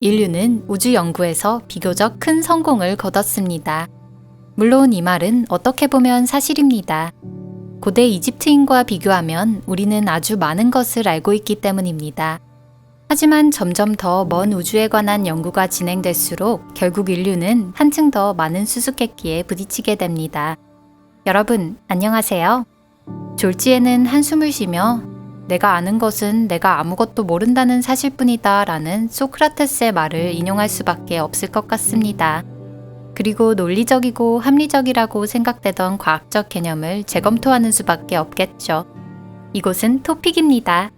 인류는 우주 연구에서 비교적 큰 성공을 거뒀습니다. 물론 이 말은 어떻게 보면 사실입니다. 고대 이집트인과 비교하면 우리는 아주 많은 것을 알고 있기 때문입니다. 하지만 점점 더 먼 우주에 관한 연구가 진행될수록 결국 인류는 한층 더 많은 수수께끼에 부딪히게 됩니다. 여러분, 안녕하세요. 졸지에는 한숨을 쉬며 내가 아는 것은 내가 아무것도 모른다는 사실뿐이다 라는 소크라테스의 말을 인용할 수밖에 없을 것 같습니다. 그리고 논리적이고 합리적이라고 생각되던 과학적 개념을 재검토하는 수밖에 없겠죠. 이곳은 토픽입니다.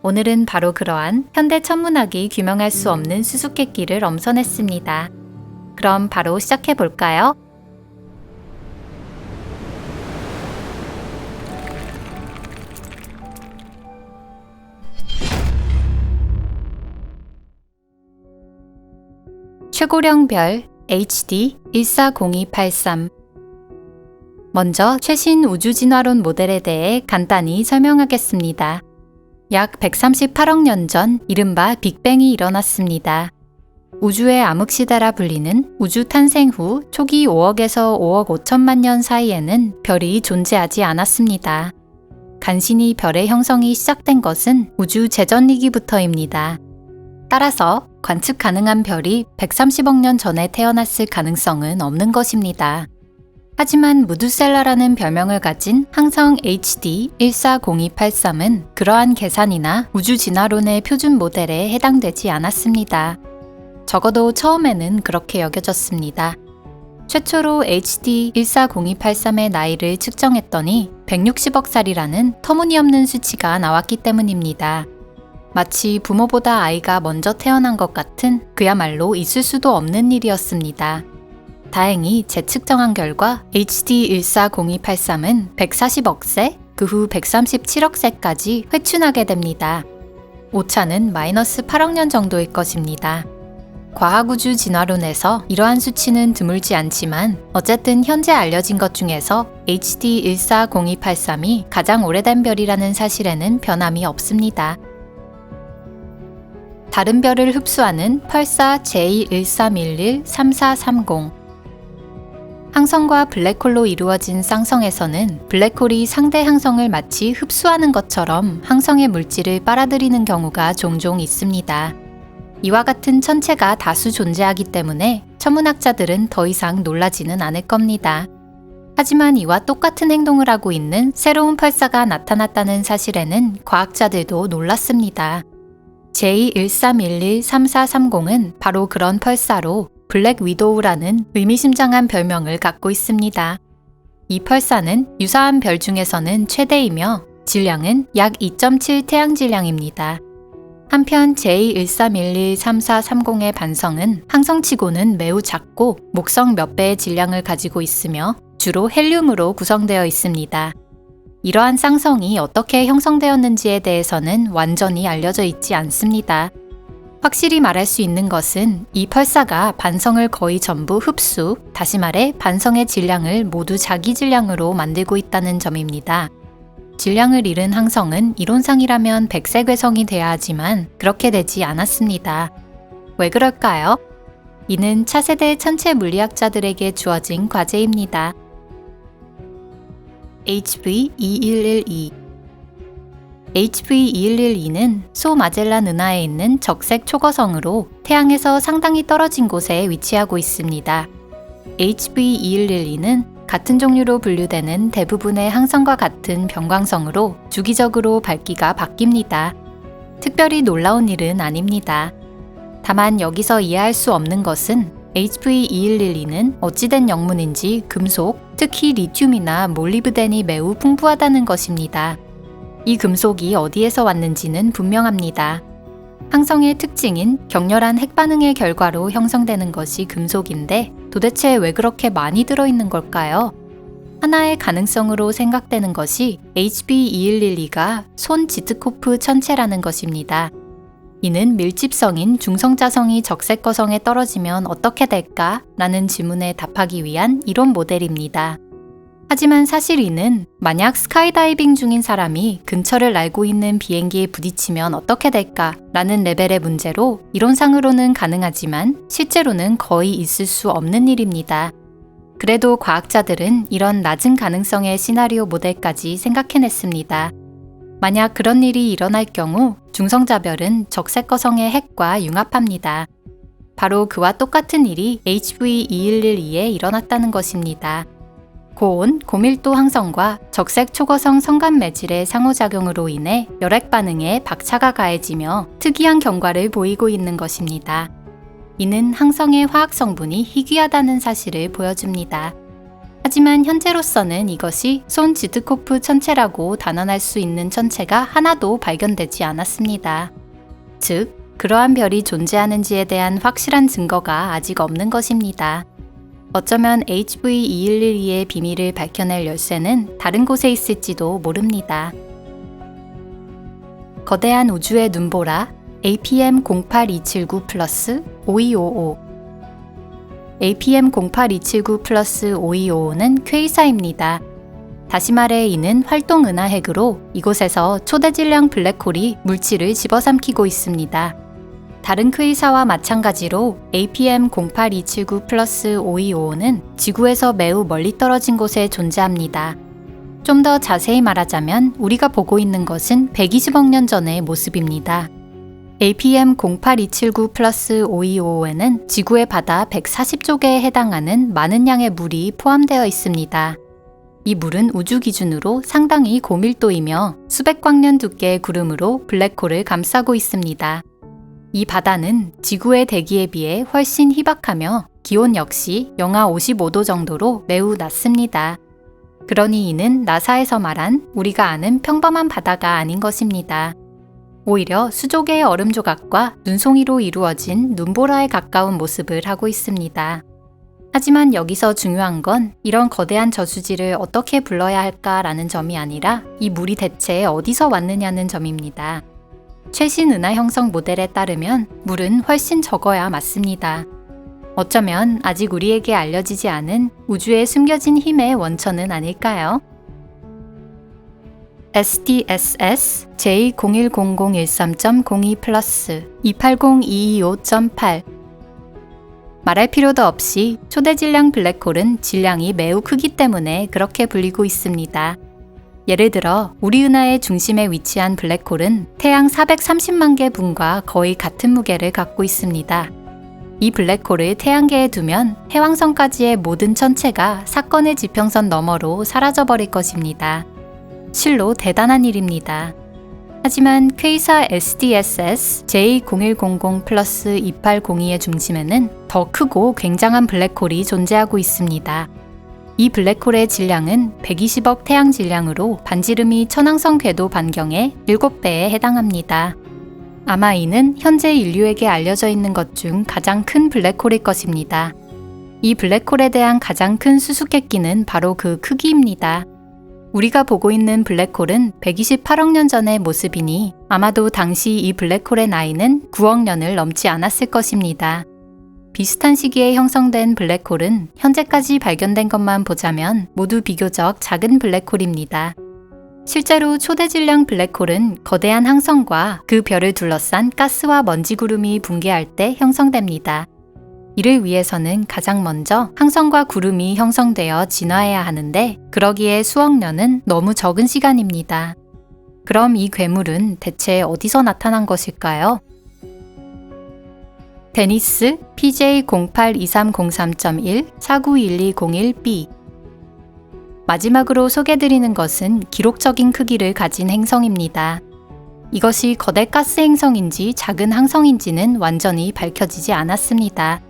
오늘은 바로 그러한 현대 천문학이 규명할 수 없는 수수께끼를 엄선했습니다. 그럼 바로 시작해 볼까요? 최고령 별 HD 140283. 먼저 최신 우주진화론 모델에 대해 간단히 설명하겠습니다. 약 138억 년 전 이른바 빅뱅이 일어났습니다. 우주의 암흑시대라 불리는 우주 탄생 후 초기 5억에서 5억 5천만 년 사이에는 별이 존재하지 않았습니다. 간신히 별의 형성이 시작된 것은 우주 재전리기부터입니다. 따라서 관측 가능한 별이 130억 년 전에 태어났을 가능성은 없는 것입니다. 하지만 무드셀라라는 별명을 가진 항성 HD 140283은 그러한 계산이나 우주 진화론의 표준 모델에 해당되지 않았습니다. 적어도 처음에는 그렇게 여겨졌습니다. 최초로 HD 140283의 나이를 측정했더니 160억 살이라는 터무니없는 수치가 나왔기 때문입니다. 마치 부모보다 아이가 먼저 태어난 것 같은 그야말로 있을 수도 없는 일이었습니다. 다행히 재측정한 결과 HD 140283은 140억 세, 그 후 137억 세까지 회춘하게 됩니다. 오차는 마이너스 8억 년 정도일 것입니다. 과학우주 진화론에서 이러한 수치는 드물지 않지만 어쨌든 현재 알려진 것 중에서 HD 140283이 가장 오래된 별이라는 사실에는 변함이 없습니다. 다른 별을 흡수하는 펄사 J1311-3430. 항성과 블랙홀로 이루어진 쌍성에서는 블랙홀이 상대 항성을 마치 흡수하는 것처럼 항성의 물질을 빨아들이는 경우가 종종 있습니다. 이와 같은 천체가 다수 존재하기 때문에 천문학자들은 더 이상 놀라지는 않을 겁니다. 하지만 이와 똑같은 행동을 하고 있는 새로운 펄사가 나타났다는 사실에는 과학자들도 놀랐습니다. J1311-3430은 바로 그런 펄사로 블랙 위도우라는 의미심장한 별명을 갖고 있습니다. 이 펄사는 유사한 별 중에서는 최대이며 질량은 약 2.7 태양질량입니다. 한편 J1311-3430의 반성은 항성치고는 매우 작고 목성 몇 배의 질량을 가지고 있으며 주로 헬륨으로 구성되어 있습니다. 이러한 쌍성이 어떻게 형성되었는지에 대해서는 완전히 알려져 있지 않습니다. 확실히 말할 수 있는 것은 이 펄사가 반성을 거의 전부 흡수, 다시 말해 반성의 질량을 모두 자기 질량으로 만들고 있다는 점입니다. 질량을 잃은 항성은 이론상이라면 백색외성이 돼야 하지만 그렇게 되지 않았습니다. 왜 그럴까요? 이는 차세대 천체 물리학자들에게 주어진 과제입니다. HV2112. HV2112는 소마젤란 은하에 있는 적색 초거성으로 태양에서 상당히 떨어진 곳에 위치하고 있습니다. HV2112는 같은 종류로 분류되는 대부분의 항성과 같은 변광성으로 주기적으로 밝기가 바뀝니다. 특별히 놀라운 일은 아닙니다. 다만 여기서 이해할 수 없는 것은 HV2112는 어찌된 영문인지 금속, 특히 리튬이나 몰리브덴이 매우 풍부하다는 것입니다. 이 금속이 어디에서 왔는지는 분명합니다. 항성의 특징인 격렬한 핵반응의 결과로 형성되는 것이 금속인데 도대체 왜 그렇게 많이 들어있는 걸까요? 하나의 가능성으로 생각되는 것이 HV2112가 손 지트코프 천체라는 것입니다. 이는 밀집성인 중성자성이 적색거성에 떨어지면 어떻게 될까? 라는 질문에 답하기 위한 이론 모델입니다. 하지만 사실 이는 만약 스카이다이빙 중인 사람이 근처를 날고 있는 비행기에 부딪히면 어떻게 될까 라는 레벨의 문제로 이론상으로는 가능하지만 실제로는 거의 있을 수 없는 일입니다. 그래도 과학자들은 이런 낮은 가능성의 시나리오 모델까지 생각해냈습니다. 만약 그런 일이 일어날 경우 중성자별은 적색거성의 핵과 융합합니다. 바로 그와 똑같은 일이 HV2112에 일어났다는 것입니다. 고온, 고밀도 항성과 적색 초거성 성간 매질의 상호작용으로 인해 열핵 반응에 박차가 가해지며 특이한 경과를 보이고 있는 것입니다. 이는 항성의 화학 성분이 희귀하다는 사실을 보여줍니다. 하지만 현재로서는 이것이 손 지트코프 천체라고 단언할 수 있는 천체가 하나도 발견되지 않았습니다. 즉, 그러한 별이 존재하는지에 대한 확실한 증거가 아직 없는 것입니다. 어쩌면 HV2112의 비밀을 밝혀낼 열쇠는 다른 곳에 있을지도 모릅니다. 거대한 우주의 눈보라 APM-08279 플러스 5255 APM-08279 플러스 5255는 퀘이사입니다. 다시 말해 이는 활동 은하 핵으로 이곳에서 초대 질량 블랙홀이 물질을 집어삼키고 있습니다. 다른 퀘이사와 마찬가지로 APM-08279 플러스 5255는 지구에서 매우 멀리 떨어진 곳에 존재합니다. 좀 더 자세히 말하자면 우리가 보고 있는 것은 120억 년 전의 모습입니다. APM-08279 플러스 5255에는 지구의 바다 140조개에 해당하는 많은 양의 물이 포함되어 있습니다. 이 물은 우주 기준으로 상당히 고밀도이며 수백 광년 두께의 구름으로 블랙홀을 감싸고 있습니다. 이 바다는 지구의 대기에 비해 훨씬 희박하며 기온 역시 영하 55도 정도로 매우 낮습니다. 그러니 이는 나사에서 말한 우리가 아는 평범한 바다가 아닌 것입니다. 오히려 수조개의 얼음 조각과 눈송이로 이루어진 눈보라에 가까운 모습을 하고 있습니다. 하지만 여기서 중요한 건 이런 거대한 저수지를 어떻게 불러야 할까라는 점이 아니라 이 물이 대체 어디서 왔느냐는 점입니다. 최신 은하 형성 모델에 따르면 물은 훨씬 적어야 맞습니다. 어쩌면 아직 우리에게 알려지지 않은 우주에 숨겨진 힘의 원천은 아닐까요? SDSS J010013.02 플러스 280225.8 말할 필요도 없이 초대 질량 블랙홀은 질량이 매우 크기 때문에 그렇게 불리고 있습니다. 예를 들어 우리 은하의 중심에 위치한 블랙홀은 태양 430만 개 분과 거의 같은 무게를 갖고 있습니다. 이 블랙홀을 태양계에 두면 해왕성까지의 모든 천체가 사건의 지평선 너머로 사라져버릴 것입니다. 실로 대단한 일입니다. 하지만 퀘이사 SDSS J0100 플러스 2802의 중심에는 더 크고 굉장한 블랙홀이 존재하고 있습니다. 이 블랙홀의 질량은 120억 태양 질량으로 반지름이 천왕성 궤도 반경의 7배에 해당합니다. 아마 이는 현재 인류에게 알려져 있는 것 중 가장 큰 블랙홀일 것입니다. 이 블랙홀에 대한 가장 큰 수수께끼는 바로 그 크기입니다. 우리가 보고 있는 블랙홀은 128억 년 전의 모습이니 아마도 당시 이 블랙홀의 나이는 9억 년을 넘지 않았을 것입니다. 비슷한 시기에 형성된 블랙홀은 현재까지 발견된 것만 보자면 모두 비교적 작은 블랙홀입니다. 실제로 초대 질량 블랙홀은 거대한 항성과 그 별을 둘러싼 가스와 먼지 구름이 붕괴할 때 형성됩니다. 이를 위해서는 가장 먼저 항성과 구름이 형성되어 진화해야 하는데 그러기에 수억 년은 너무 적은 시간입니다. 그럼 이 괴물은 대체 어디서 나타난 것일까요? 데니스 PJ082303.1 491201b 마지막으로 소개드리는 것은 기록적인 크기를 가진 행성입니다. 이것이 거대 가스 행성인지 작은 항성인지는 완전히 밝혀지지 않았습니다.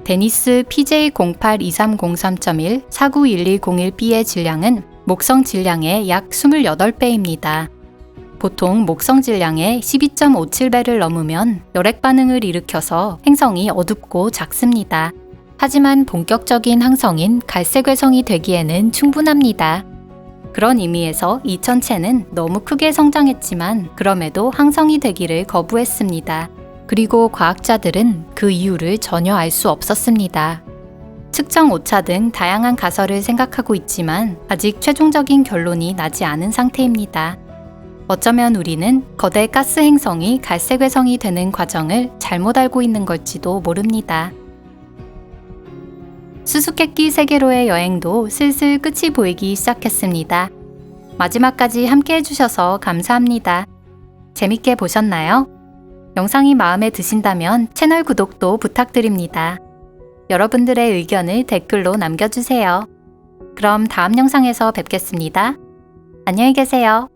데니스 PJ082303.1 491201b의 질량은 목성 질량의 약 28배입니다. 보통 목성 질량의 12.57배를 넘으면 열핵 반응을 일으켜서 행성이 어둡고 작습니다. 하지만 본격적인 항성인 갈색외성이 되기에는 충분합니다. 그런 의미에서 이 천체는 너무 크게 성장했지만 그럼에도 항성이 되기를 거부했습니다. 그리고 과학자들은 그 이유를 전혀 알 수 없었습니다. 측정 오차 등 다양한 가설을 생각하고 있지만 아직 최종적인 결론이 나지 않은 상태입니다. 어쩌면 우리는 거대 가스 행성이 갈색 외성이 되는 과정을 잘못 알고 있는 걸지도 모릅니다. 수수께끼 세계로의 여행도 슬슬 끝이 보이기 시작했습니다. 마지막까지 함께 해주셔서 감사합니다. 재밌게 보셨나요? 영상이 마음에 드신다면 채널 구독도 부탁드립니다. 여러분들의 의견을 댓글로 남겨주세요. 그럼 다음 영상에서 뵙겠습니다. 안녕히 계세요.